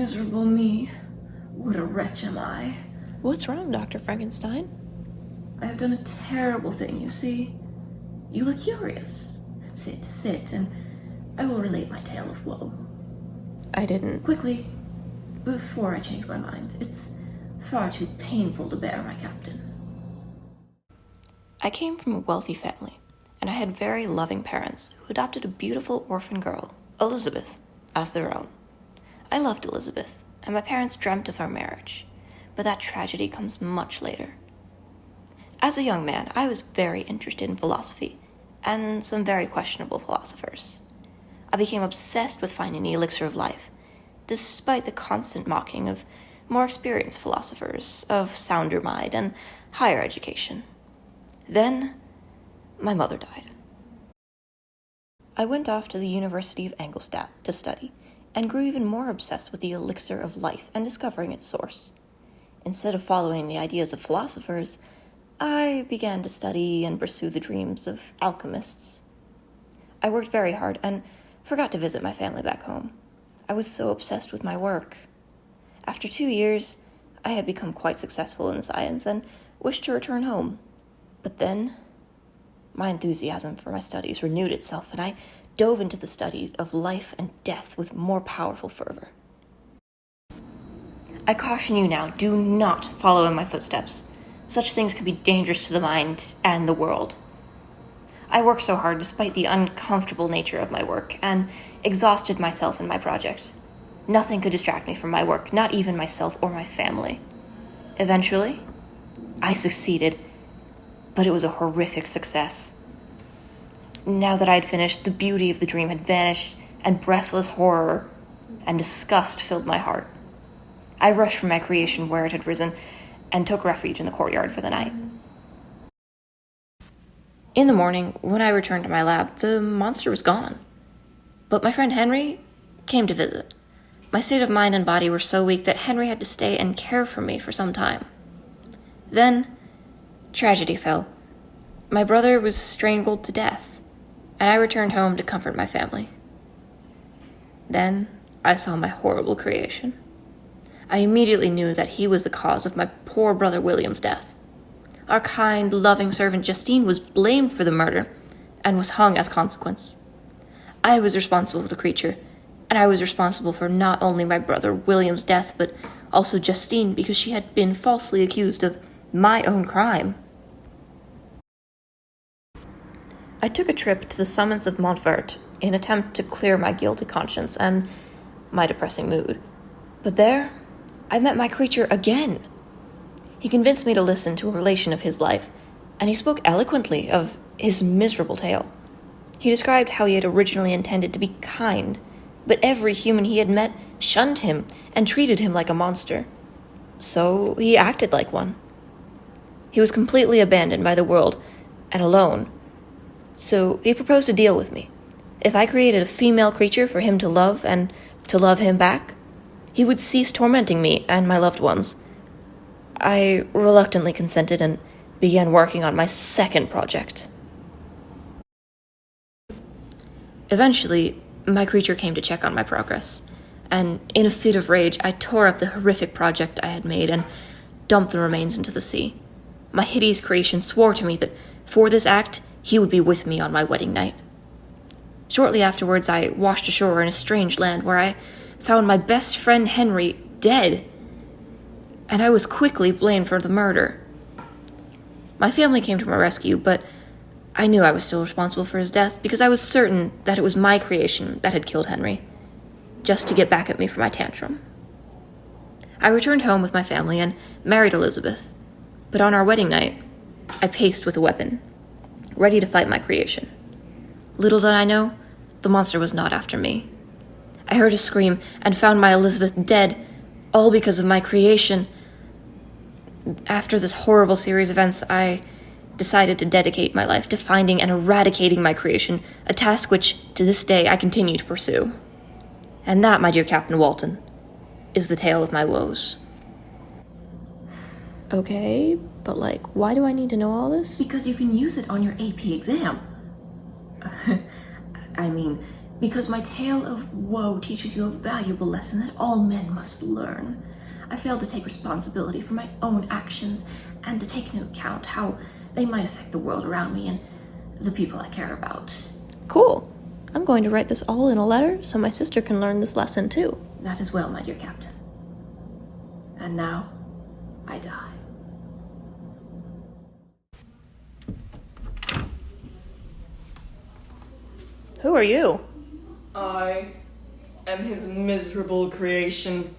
miserable me. What a wretch am I. What's wrong, Dr. Frankenstein? I have done a terrible thing, you see. You look curious. Sit, and I will relate my tale of woe. I didn't. Quickly, before I change my mind. It's far too painful to bear, my captain. I came from a wealthy family, and I had very loving parents who adopted a beautiful orphan girl, Elizabeth, as their own. I loved Elizabeth, and my parents dreamt of our marriage, but that tragedy comes much later. As a young man, I was very interested in philosophy, and some very questionable philosophers. I became obsessed with finding the elixir of life, despite the constant mocking of more experienced philosophers, of sounder mind and higher education. Then, my mother died. I went off to the University of Ingolstadt to study, and grew even more obsessed with the elixir of life and discovering its source. Instead of following the ideas of philosophers, I began to study and pursue the dreams of alchemists. I worked very hard and forgot to visit my family back home. I was so obsessed with my work. After 2 years, I had become quite successful in science and wished to return home. But then, my enthusiasm for my studies renewed itself, and I dove into the studies of life and death with more powerful fervor. I caution you now, do not follow in my footsteps. Such things can be dangerous to the mind and the world. I worked so hard despite the uncomfortable nature of my work, and exhausted myself in my project. Nothing could distract me from my work, not even myself or my family. Eventually, I succeeded, but it was a horrific success. Now that I had finished, the beauty of the dream had vanished, and breathless horror and disgust filled my heart. I rushed from my creation where it had risen, and took refuge in the courtyard for the night. In the morning, when I returned to my lab, the monster was gone. But my friend Henry came to visit. My state of mind and body were so weak that Henry had to stay and care for me for some time. Then, tragedy fell. My brother was strangled to death, and I returned home to comfort my family. Then, I saw my horrible creation. I immediately knew that he was the cause of my poor brother William's death. Our kind, loving servant Justine was blamed for the murder and was hung as consequence. I was responsible for the creature, and I was responsible for not only my brother William's death, but also Justine because she had been falsely accused of my own crime. I took a trip to the summits of Montvert in an attempt to clear my guilty conscience and my depressing mood. But there, I met my creature again. He convinced me to listen to a relation of his life, and he spoke eloquently of his miserable tale. He described how he had originally intended to be kind, but every human he had met shunned him and treated him like a monster. So he acted like one. He was completely abandoned by the world and alone. So he proposed a deal with me. If I created a female creature for him to love and to love him back, he would cease tormenting me and my loved ones. I reluctantly consented and began working on my second project. Eventually, my creature came to check on my progress, and in a fit of rage, I tore up the horrific project I had made and dumped the remains into the sea. My hideous creation swore to me that for this act, he would be with me on my wedding night. Shortly afterwards, I washed ashore in a strange land where I found my best friend Henry dead, and I was quickly blamed for the murder. My family came to my rescue, but I knew I was still responsible for his death because I was certain that it was my creation that had killed Henry, just to get back at me for my tantrum. I returned home with my family and married Elizabeth, but on our wedding night, I paced with a weapon, ready to fight my creation. Little did I know, the monster was not after me. I heard a scream and found my Elizabeth dead, all because of my creation. After this horrible series of events, I decided to dedicate my life to finding and eradicating my creation, a task which, to this day, I continue to pursue. And that, my dear Captain Walton, is the tale of my woes. Okay, but why do I need to know all this? Because you can use it on your AP exam. I mean, Because my tale of woe teaches you a valuable lesson that all men must learn. I failed to take responsibility for my own actions and to take into account how they might affect the world around me and the people I care about. Cool. I'm going to write this all in a letter so my sister can learn this lesson too. That is well, my dear Captain. And now, I die. Who are you? I am his miserable creation.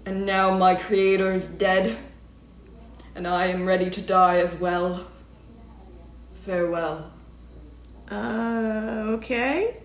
And now my creator is dead, and I am ready to die as well. Farewell. Okay.